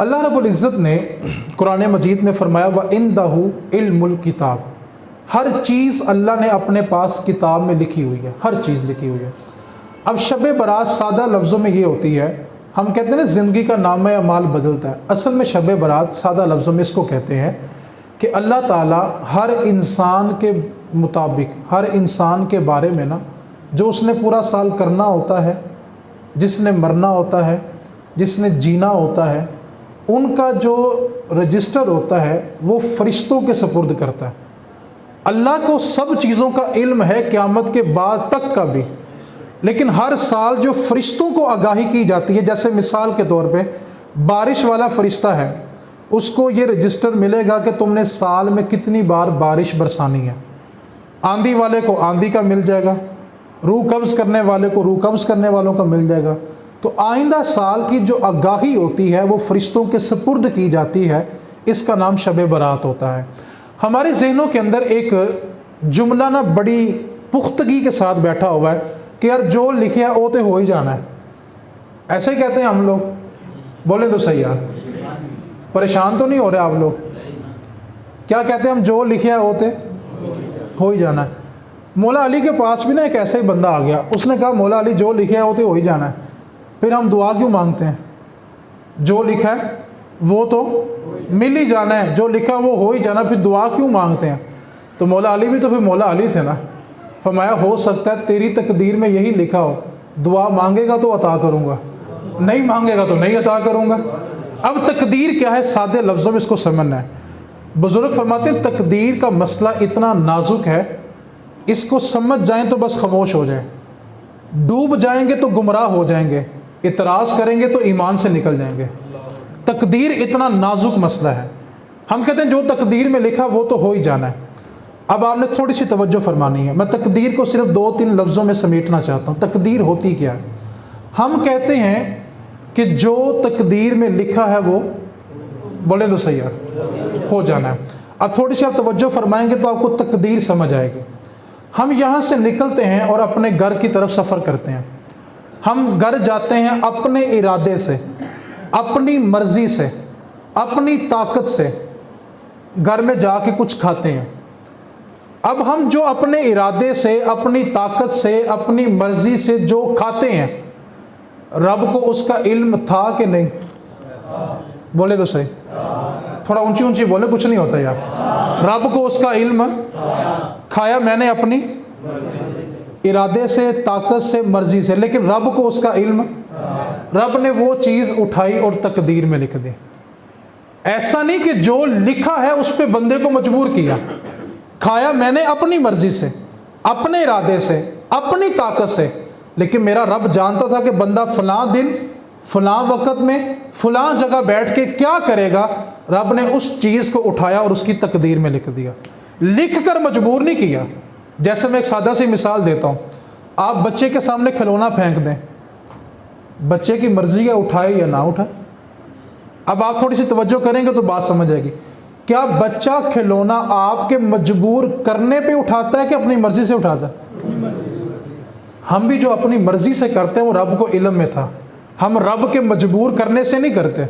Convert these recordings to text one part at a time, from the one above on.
اللہ رب العزت نے قرآن مجید میں فرمایا وَإِنْدَهُ عِلْمُ الْكِتَابِ، ہر چیز اللہ نے اپنے پاس کتاب میں لکھی ہوئی ہے، ہر چیز لکھی ہوئی ہے۔ اب شب برات سادہ لفظوں میں یہ ہوتی ہے، ہم کہتے ہیں نا زندگی کا نامہ اعمال بدلتا ہے، اصل میں شب برات سادہ لفظوں میں اس کو کہتے ہیں کہ اللہ تعالیٰ ہر انسان کے مطابق، ہر انسان کے بارے میں نا جو اس نے پورا سال کرنا ہوتا ہے، جس نے مرنا ہوتا ہے، جس نے جینا ہوتا ہے، ان کا جو رجسٹر ہوتا ہے وہ فرشتوں کے سپرد کرتا ہے۔ اللہ کو سب چیزوں کا علم ہے قیامت کے بعد تک کا بھی، لیکن ہر سال جو فرشتوں کو آگاہی کی جاتی ہے، جیسے مثال کے طور پہ بارش والا فرشتہ ہے، اس کو یہ رجسٹر ملے گا کہ تم نے سال میں کتنی بار بارش برسانی ہے۔ آندھی والے کو آندھی کا مل جائے گا، روح قبض کرنے والے کو روح قبض کرنے والوں کا مل جائے گا۔ تو آئندہ سال کی جو آگاہی ہوتی ہے وہ فرشتوں کے سپرد کی جاتی ہے، اس کا نام شب برات ہوتا ہے۔ ہمارے ذہنوں کے اندر ایک جملہ نا بڑی پختگی کے ساتھ بیٹھا ہوا ہے کہ یار جو لکھے وہ تو ہو ہی جانا ہے، ایسے ہی کہتے ہیں ہم لوگ، بولے تو صحیح یار، پریشان تو نہیں ہو رہے آپ لوگ؟ کیا کہتے ہیں ہم؟ جو لکھے وہ تو ہو ہی جانا ہے۔ مولا علی کے پاس بھی نا ایک ایسا ہی بندہ آ گیا، اس نے کہا مولا علی جو لکھے وہ تو ہو ہی جانا ہے، پھر ہم دعا کیوں مانگتے ہیں؟ جو لکھا ہے وہ تو مل ہی جانا ہے، جو لکھا وہ ہو ہی جانا، پھر دعا کیوں مانگتے ہیں؟ تو مولا علی بھی تو پھر مولا علی تھے نا، فرمایا ہو سکتا ہے تیری تقدیر میں یہی لکھا ہو، دعا مانگے گا تو عطا کروں گا، نہیں مانگے گا تو نہیں عطا کروں گا۔ اب تقدیر کیا ہے؟ سادے لفظوں میں اس کو سمجھنا ہے۔ بزرگ فرماتے ہیں تقدیر کا مسئلہ اتنا نازک ہے، اس کو سمجھ جائیں تو بس خاموش ہو جائیں، ڈوب جائیں گے تو گمراہ ہو جائیں گے، اعتراض کریں گے تو ایمان سے نکل جائیں گے۔ تقدیر اتنا نازک مسئلہ ہے، ہم کہتے ہیں جو تقدیر میں لکھا وہ تو ہو ہی جانا ہے۔ اب آپ نے تھوڑی سی توجہ فرمانی ہے، میں تقدیر کو صرف 2-3 لفظوں میں سمیٹنا چاہتا ہوں۔ تقدیر ہوتی کیا ہے؟ ہم کہتے ہیں کہ جو تقدیر میں لکھا ہے وہ، بولے تو صحیح ہے، ہو جانا ہے۔ اب تھوڑی سی آپ توجہ فرمائیں گے تو آپ کو تقدیر سمجھ آئے گی۔ ہم یہاں سے نکلتے ہیں اور اپنے گھر کی طرف سفر کرتے ہیں، ہم گھر جاتے ہیں اپنے ارادے سے، اپنی مرضی سے، اپنی طاقت سے، گھر میں جا کے کچھ کھاتے ہیں۔ اب ہم جو اپنے ارادے سے، اپنی طاقت سے، اپنی مرضی سے جو کھاتے ہیں، رب کو اس کا علم تھا کہ نہیں؟ بولے تو صحیح، تھوڑا اونچی اونچی بولے، کچھ نہیں ہوتا یار۔ رب کو اس کا علم، کھایا میں نے اپنی ارادے سے، طاقت سے، مرضی سے، لیکن رب کو اس کا علم، رب نے وہ چیز اٹھائی اور تقدیر میں لکھ دی۔ ایسا نہیں کہ جو لکھا ہے اس پہ بندے کو مجبور کیا، کھایا میں نے اپنی مرضی سے، اپنے ارادے سے، اپنی طاقت سے، لیکن میرا رب جانتا تھا کہ بندہ فلاں دن، فلاں وقت میں، فلاں جگہ بیٹھ کے کیا کرے گا، رب نے اس چیز کو اٹھایا اور اس کی تقدیر میں لکھ دیا، لکھ کر مجبور نہیں کیا۔ جیسے میں ایک سادہ سی مثال دیتا ہوں، آپ بچے کے سامنے کھلونا پھینک دیں، بچے کی مرضی ہے اٹھائے یا نہ اٹھائے۔ اب آپ تھوڑی سی توجہ کریں گے تو بات سمجھ آئے گی۔ کیا بچہ کھلونا آپ کے مجبور کرنے پہ اٹھاتا ہے کہ اپنی مرضی سے اٹھاتا ہے؟ ہم بھی جو اپنی مرضی سے کرتے ہیں وہ رب کو علم میں تھا، ہم رب کے مجبور کرنے سے نہیں کرتے۔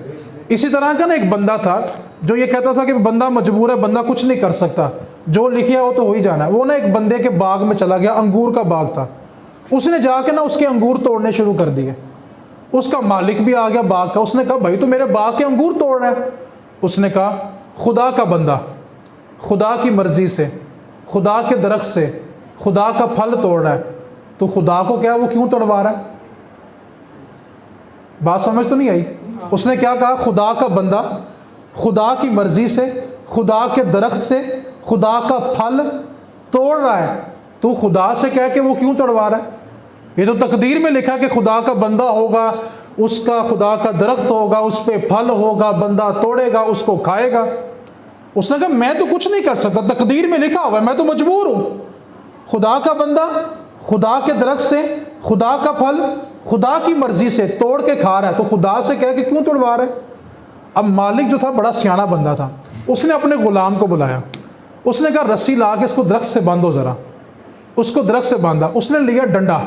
اسی طرح کا نا ایک بندہ تھا جو یہ کہتا تھا کہ بندہ مجبور ہے، بندہ کچھ نہیں کر سکتا، جو لکھے وہ تو ہو ہی جانا ہے۔ وہ نا ایک بندے کے باغ میں چلا گیا، انگور کا باغ تھا، اس نے جا کے نا اس کے انگور توڑنے شروع کر دیے۔ اس کا مالک بھی آ گیا باغ کا، اس نے کہا بھائی تو میرے باغ کے انگور توڑ رہا ہے۔ اس نے کہا خدا کا بندہ خدا کی مرضی سے، خدا کے درخت سے، خدا کا پھل توڑ رہا ہے، تو خدا کو کیا وہ کیوں توڑوا رہا ہے؟ بات سمجھ تو نہیں آئی؟ اس نے کیا کہا؟ خدا کا بندہ خدا کی مرضی سے، خدا کے درخت سے، خدا کا پھل توڑ رہا ہے، تو خدا سے کہہ کہ وہ کیوں توڑوا رہا ہے؟ یہ تو تقدیر میں لکھا کہ خدا کا بندہ ہوگا، اس کا خدا کا درخت ہوگا، اس پہ پھل ہوگا، بندہ توڑے گا، اس کو کھائے گا۔ اس نے کہا میں تو کچھ نہیں کر سکتا، تقدیر میں لکھا ہوا ہے، میں تو مجبور ہوں۔ خدا کا بندہ خدا کے درخت سے، خدا کا پھل خدا کی مرضی سے توڑ کے کھا رہا ہے، تو خدا سے کہہ کہ کیوں توڑوا رہا ہے؟ اب مالک جو تھا بڑا سیانا بندہ تھا، اس نے اپنے غلام کو بلایا، اس نے کہا رسی لا کے اس کو درخت سے باندھو ذرا۔ اس کو درخت سے باندھا، اس نے لیا ڈنڈا،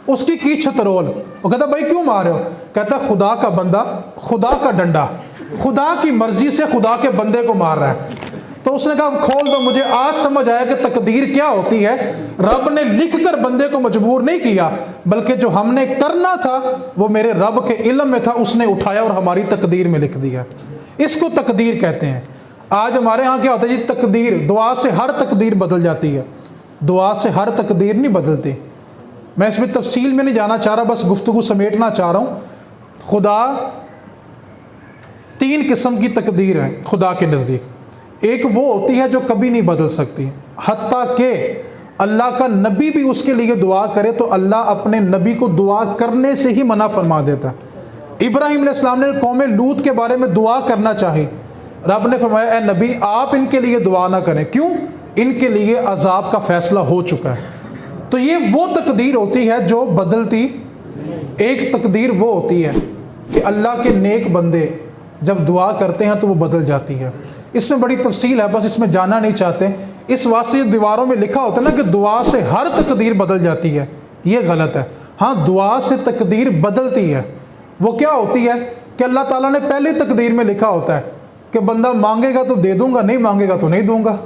اس کی چھترول، وہ کہتا بھائی کیوں مار رہے ہو؟ کہتا خدا کا بندہ خدا کا ڈنڈا خدا کی مرضی سے خدا کے بندے کو مار رہا ہے۔ تو اس نے کہا کھول دو مجھے، آج سمجھ آیا کہ تقدیر کیا ہوتی ہے۔ رب نے لکھ کر بندے کو مجبور نہیں کیا، بلکہ جو ہم نے کرنا تھا وہ میرے رب کے علم میں تھا، اس نے اٹھایا اور ہماری تقدیر میں لکھ دیا۔ اس کو تقدیر کہتے ہیں۔ آج ہمارے ہاں کیا ہوتا ہے جی، تقدیر، دعا سے ہر تقدیر بدل جاتی ہے۔ دعا سے ہر تقدیر نہیں بدلتی۔ میں اس میں تفصیل میں نہیں جانا چاہ رہا، بس گفتگو سمیٹنا چاہ رہا ہوں۔ خدا 3 قسم کی تقدیر ہے خدا کے نزدیک۔ ایک وہ ہوتی ہے جو کبھی نہیں بدل سکتی، حتیٰ کہ اللہ کا نبی بھی اس کے لیے دعا کرے تو اللہ اپنے نبی کو دعا کرنے سے ہی منع فرما دیتا ہے۔ ابراہیم علیہ السلام نے قوم لوط کے بارے میں دعا کرنا چاہی، رب نے فرمایا اے نبی آپ ان کے لیے دعا نہ کریں، کیوں؟ ان کے لیے عذاب کا فیصلہ ہو چکا ہے۔ تو یہ وہ تقدیر ہوتی ہے جو بدلتی۔ ایک تقدیر وہ ہوتی ہے کہ اللہ کے نیک بندے جب دعا کرتے ہیں تو وہ بدل جاتی ہے۔ اس میں بڑی تفصیل ہے، بس اس میں جانا نہیں چاہتے۔ اس واسطے دیواروں میں لکھا ہوتا ہے نا کہ دعا سے ہر تقدیر بدل جاتی ہے، یہ غلط ہے۔ ہاں دعا سے تقدیر بدلتی ہے۔ وہ کیا ہوتی ہے کہ اللہ تعالیٰ نے پہلی تقدیر میں لکھا ہوتا ہے کہ بندہ مانگے گا تو دے دوں گا، نہیں مانگے گا تو نہیں دوں گا،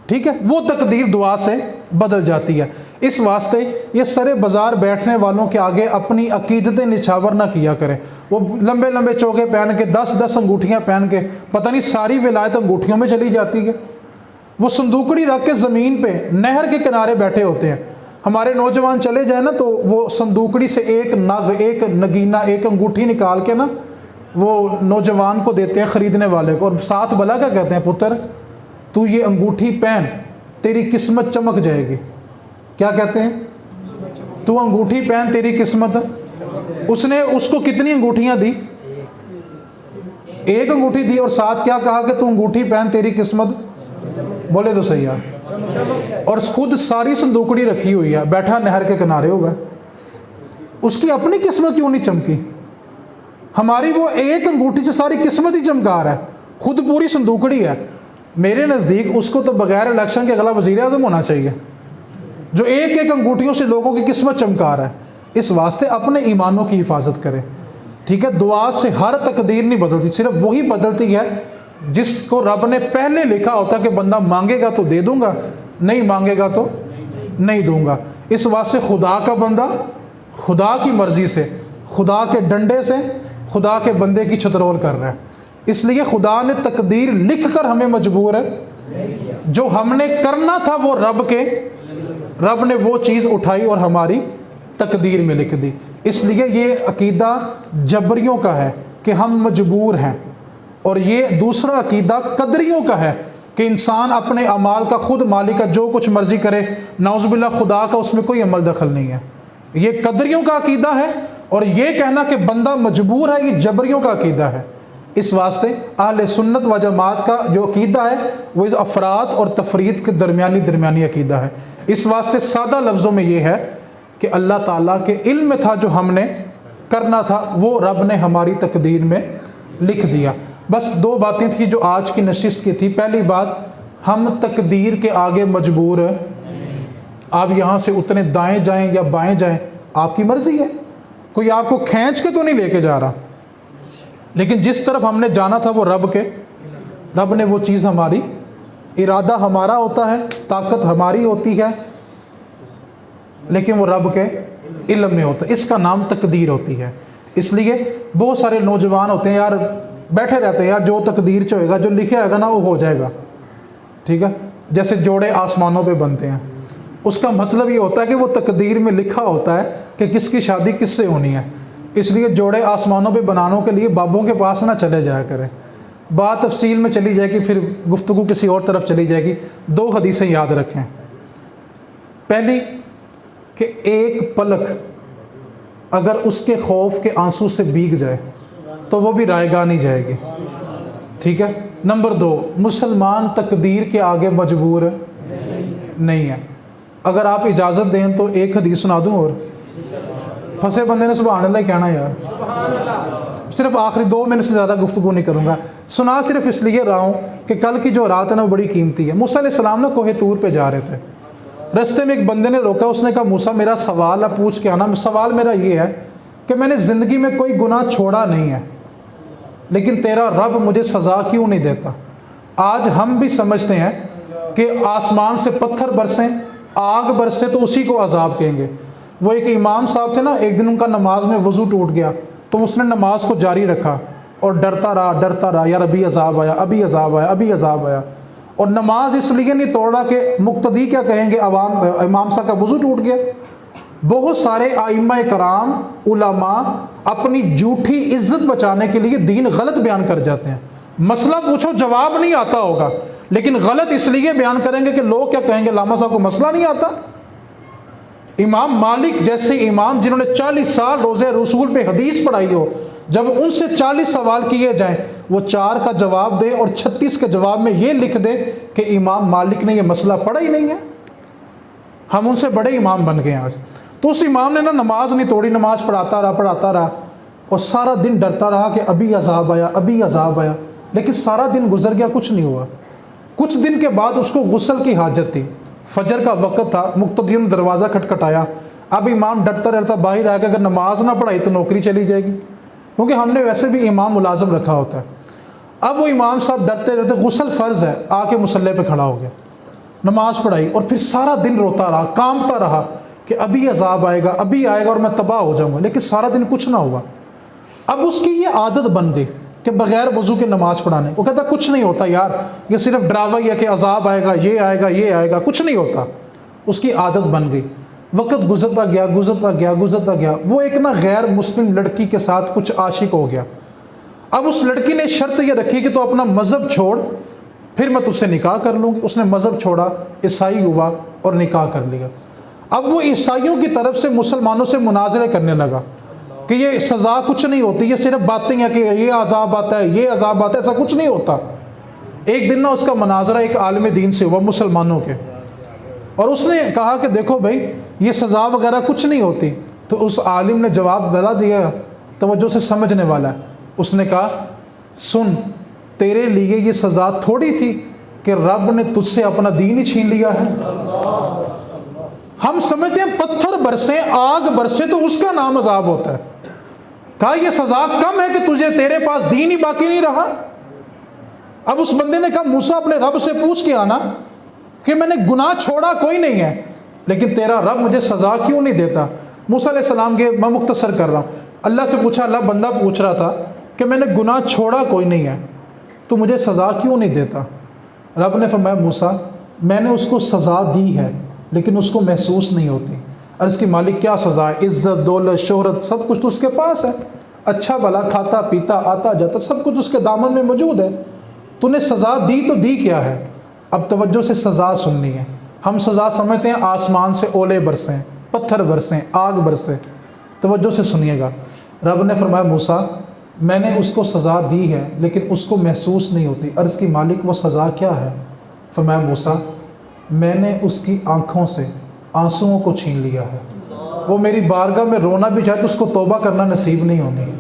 ٹھیک ہے؟ وہ تقدیر دعا سے بدل جاتی ہے۔ اس واسطے یہ سرے بازار بیٹھنے والوں کے آگے اپنی عقیدتیں نچھاور نہ کیا کریں۔ وہ لمبے لمبے چوکے پہن کے 10 انگوٹھیاں پہن کے پتہ نہیں ساری ولایت انگوٹھیوں میں چلی جاتی ہے۔ وہ صندوقڑی رکھ کے زمین پہ نہر کے کنارے بیٹھے ہوتے ہیں۔ ہمارے نوجوان چلے جائیں نا تو وہ صندوقڑی سے ایک نگ، ایک نگینہ، ایک انگوٹھی نکال کے نا وہ نوجوان کو دیتے ہیں خریدنے والے کو، اور ساتھ بلا کیا کہتے ہیں، پتر تو یہ انگوٹھی پہن تیری قسمت چمک جائے گی۔ کیا کہتے ہیں؟ تو انگوٹھی پہن تیری قسمت۔ اس نے اس کو کتنی انگوٹھیاں دی؟ ایک انگوٹھی دی، اور ساتھ کیا کہا کہ تو انگوٹھی پہن تیری قسمت، بولے تو صحیح ہے۔ اور خود ساری صندوقڑی رکھی ہوئی ہے، بیٹھا نہر کے کنارے ہوا ہے، اس کی اپنی قسمت کیوں نہیں چمکی؟ ہماری وہ ایک انگوٹھی سے ساری قسمت ہی چمکا رہا ہے، خود پوری صندوقڑی ہے۔ میرے نزدیک اس کو تو بغیر الیکشن کے اگلا وزیر اعظم ہونا چاہیے، جو ایک ایک انگوٹھیوں سے لوگوں کی قسمت چمکا رہا ہے۔ اس واسطے اپنے ایمانوں کی حفاظت کرے، ٹھیک ہے؟ دعا سے ہر تقدیر نہیں بدلتی، صرف وہی بدلتی ہے جس کو رب نے پہلے لکھا ہوتا کہ بندہ مانگے گا تو دے دوں گا، نہیں مانگے گا تو نہیں دوں گا۔ اس واسطے خدا کا بندہ خدا کی مرضی سے، خدا کے ڈنڈے سے خدا کے بندے کی چھترول کر رہا ہے۔ اس لیے خدا نے تقدیر لکھ کر ہمیں مجبور ہے، جو ہم نے کرنا تھا وہ رب نے وہ چیز اٹھائی اور ہماری تقدیر میں لکھ دی۔ اس لیے یہ عقیدہ جبریوں کا ہے کہ ہم مجبور ہیں، اور یہ دوسرا عقیدہ قدریوں کا ہے کہ انسان اپنے اعمال کا خود مالک ہے، جو کچھ مرضی کرے، نعوذ باللہ خدا کا اس میں کوئی عمل دخل نہیں ہے۔ یہ قدریوں کا عقیدہ ہے، اور یہ کہنا کہ بندہ مجبور ہے یہ جبریوں کا عقیدہ ہے۔ اس واسطے اہل سنت و جماعت کا جو عقیدہ ہے وہ اس افراد اور تفرید کے درمیانی عقیدہ ہے۔ اس واسطے سادہ لفظوں میں یہ ہے کہ اللہ تعالیٰ کے علم میں تھا جو ہم نے کرنا تھا وہ رب نے ہماری تقدیر میں لکھ دیا۔ بس 2 باتیں تھیں جو آج کی نشست کی تھی۔ پہلی بات، ہم تقدیر کے آگے مجبور ہیں۔ آپ یہاں سے اتنے دائیں جائیں یا بائیں جائیں آپ کی مرضی ہے، کوئی آپ کو کھینچ کے تو نہیں لے کے جا رہا، لیکن جس طرف ہم نے جانا تھا وہ رب نے وہ چیز ہماری، ارادہ ہمارا ہوتا ہے، طاقت ہماری ہوتی ہے، لیکن وہ رب کے علم میں ہوتا ہے۔ اس کا نام تقدیر ہوتی ہے۔ اس لیے بہت سارے نوجوان ہوتے ہیں یار بیٹھے رہتے ہیں، یار جو تقدیر چ ہوئے گا، جو لکھا ہوئے گا نا وہ ہو جائے گا، ٹھیک ہے؟ جیسے جوڑے آسمانوں پہ بنتے ہیں، اس کا مطلب یہ ہوتا ہے کہ وہ تقدیر میں لکھا ہوتا ہے کہ کس کی شادی کس سے ہونی ہے۔ اس لیے جوڑے آسمانوں پہ بنانے کے لیے بابوں کے پاس نہ چلے جایا کریں۔ بات تفصیل میں چلی جائے گی، پھر گفتگو کسی اور طرف چلی جائے گی۔ 2 حدیثیں یاد رکھیں۔ پہلی کہ ایک پلک اگر اس کے خوف کے آنسو سے بھیگ جائے تو وہ بھی رائے گاہ نہیں جائے گی، ٹھیک ہے؟ نمبر 2، مسلمان تقدیر کے آگے مجبور نہیں ہے۔ اگر آپ اجازت دیں تو ایک حدیث سنا دوں، اور پھنسے بندے نے سبحان اللہ کہنا یار، صرف آخری 2 منٹ سے زیادہ گفتگو نہیں کروں گا۔ سنا صرف اس لیے رہا ہوں کہ کل کی جو رات ہے نا وہ بڑی قیمتی ہے۔ موسیٰ علیہ السلام نے کوہ طور پہ جا رہے تھے، رستے میں ایک بندے نے روکا، اس نے کہا موسیٰ میرا سوال ہے، پوچھ کے آنا۔ سوال میرا یہ ہے کہ میں نے زندگی میں کوئی گناہ چھوڑا نہیں ہے، لیکن تیرا رب مجھے سزا کیوں نہیں دیتا؟ آج ہم بھی سمجھتے ہیں کہ آسمان سے پتھر برسیں، آگ برسے تو اسی کو عذاب کہیں گے۔ وہ ایک امام صاحب تھے نا، ایک دن ان کا نماز میں وضو ٹوٹ گیا تو اس نے نماز کو جاری رکھا اور ڈرتا رہا، یار ابھی عذاب آیا، ابھی عذاب آیا، ابھی عذاب آیا، اور نماز اس لیے نہیں توڑا کہ مقتدی کیا کہیں گے، امام صاحب کا وضو ٹوٹ گیا۔ بہت سارے ائمہ کرام علماء اپنی جھوٹی عزت بچانے کے لیے دین غلط بیان کر جاتے ہیں۔ مسئلہ پوچھو جواب نہیں آتا ہوگا، لیکن غلط اس لیے بیان کریں گے کہ لوگ کیا کہیں گے، علامہ صاحب کو مسئلہ نہیں آتا۔ امام مالک جیسے امام جنہوں نے 40 سال روزہ رسول پہ حدیث پڑھائی ہو، جب ان سے 40 سوال کیے جائیں وہ 4 کا جواب دے اور 36 کے جواب میں یہ لکھ دے کہ امام مالک نے یہ مسئلہ پڑھا ہی نہیں ہے۔ ہم ان سے بڑے امام بن گئے ہیں آج۔ تو اس امام نے نا نماز نہیں توڑی، نماز پڑھاتا رہا اور سارا دن ڈرتا رہا کہ ابھی عذاب آیا، ابھی عذاب آیا، لیکن سارا دن گزر گیا، کچھ نہیں ہوا۔ کچھ دن کے بعد اس کو غسل کی حاجت تھی، فجر کا وقت تھا، مقتدیوں نے دروازہ کھٹکھٹایا۔ اب امام ڈرتا رہتا باہر آ کے، اگر نماز نہ پڑھائی تو نوکری چلی جائے گی، کیونکہ ہم نے ویسے بھی امام ملازم رکھا ہوتا ہے۔ اب وہ امام صاحب ڈرتے رہتے، غسل فرض ہے، آ کے مصلی پہ کھڑا ہو گیا، نماز پڑھائی اور پھر سارا دن روتا رہا، کانپتا رہا کہ ابھی عذاب آئے گا، ابھی آئے گا اور میں تباہ ہو جاؤں گا، لیکن سارا دن کچھ نہ ہوا۔ اب اس کی یہ عادت بن گئی کہ بغیر وضو کے نماز پڑھانے، وہ کہتا کچھ نہیں ہوتا یار، یہ صرف ڈراوا ہی ہے کہ عذاب آئے گا، یہ آئے گا، یہ آئے گا، کچھ نہیں ہوتا۔ اس کی عادت بن گئی، وقت گزرتا گیا، وہ ایک نا غیر مسلم لڑکی کے ساتھ کچھ عاشق ہو گیا۔ اب اس لڑکی نے شرط یہ رکھی کہ تو اپنا مذہب چھوڑ، پھر میں تجھ سے نکاح کر لوں گی۔ اس نے مذہب چھوڑا، عیسائی ہوا اور نکاح کر لیا۔ اب وہ عیسائیوں کی طرف سے مسلمانوں سے مناظرے کرنے لگا کہ یہ سزا کچھ نہیں ہوتی، یہ صرف باتیں ہیں کہ یہ عذاب آتا ہے، یہ عذاب آتا ہے، ایسا کچھ نہیں ہوتا۔ ایک دن نا اس کا مناظرہ ایک عالم دین سے ہوا مسلمانوں کے، اور اس نے کہا کہ دیکھو بھائی یہ سزا وغیرہ کچھ نہیں ہوتی۔ تو اس عالم نے جواب دلا دیا، توجہ سے سمجھنے والا ہے۔ اس نے کہا سن، تیرے لیے یہ سزا تھوڑی تھی کہ رب نے تجھ سے اپنا دین ہی چھین لیا ہے۔ ہم سمجھتے ہیں پتھر برسے، آگ برسے تو اس کا نام عذاب ہوتا ہے۔ کہا یہ سزا کم ہے کہ تجھے تیرے پاس دین ہی باقی نہیں رہا۔ اب اس بندے نے کہا موسیٰ اپنے رب سے پوچھ کے آنا کہ میں نے گناہ چھوڑا کوئی نہیں ہے، لیکن تیرا رب مجھے سزا کیوں نہیں دیتا؟ موسیٰ علیہ السلام کے، میں مختصر کر رہا ہوں، اللہ سے پوچھا، اللہ بندہ پوچھ رہا تھا کہ میں نے گناہ چھوڑا کوئی نہیں ہے، تو مجھے سزا کیوں نہیں دیتا؟ رب نے فرمایا موسیٰ میں نے اس کو سزا دی ہے لیکن اس کو محسوس نہیں ہوتی۔ عرض کی مالک کیا سزا ہے؟ عزت، دولت، شہرت، سب کچھ تو اس کے پاس ہے، اچھا بھلا کھاتا پیتا آتا جاتا سب کچھ اس کے دامن میں موجود ہے، تو نے سزا دی تو دی کیا ہے؟ اب توجہ سے سزا سننی ہے۔ ہم سزا سمجھتے ہیں آسمان سے اولے برسیں، پتھر برسیں، آگ برسے۔ توجہ سے سنیے گا، رب نے فرمایا موسیٰ میں نے اس کو سزا دی ہے لیکن اس کو محسوس نہیں ہوتی۔ عرض کی مالک وہ سزا کیا ہے؟ فرمایا موسیٰ میں نے اس کی آنکھوں سے آنسوؤں کو چھین لیا ہے، وہ میری بارگاہ میں رونا بھی چاہے تو اس کو توبہ کرنا نصیب نہیں ہوگی۔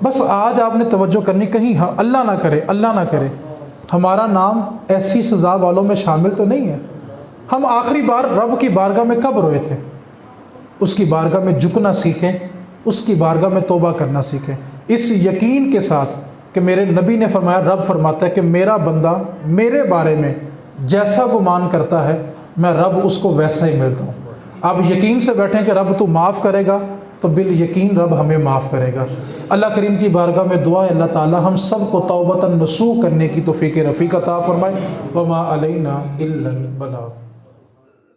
بس آج آپ نے توجہ کرنی، کہیں اللہ نہ کرے، اللہ نہ کرے ہمارا نام ایسی سزا والوں میں شامل تو نہیں ہے۔ ہم آخری بار رب کی بارگاہ میں کب روئے تھے؟ اس کی بارگاہ میں جھکنا سیکھیں، اس کی بارگاہ میں توبہ کرنا سیکھیں، اس یقین کے ساتھ کہ میرے نبی نے فرمایا، رب فرماتا ہے کہ میرا بندہ میرے بارے میں جیسا گمان کرتا ہے میں رب اس کو ویسا ہی ملتا ہوں۔ آپ یقین سے بیٹھیں کہ رب تو معاف کرے گا، تو بالیقین رب ہمیں معاف کرے گا۔ اللہ کریم کی بارگاہ میں دعا ہے اللہ تعالی ہم سب کو توبۃ نصوح کرنے کی توفیق رفیق عطا فرمائے۔ وما علینا الا البلاغ۔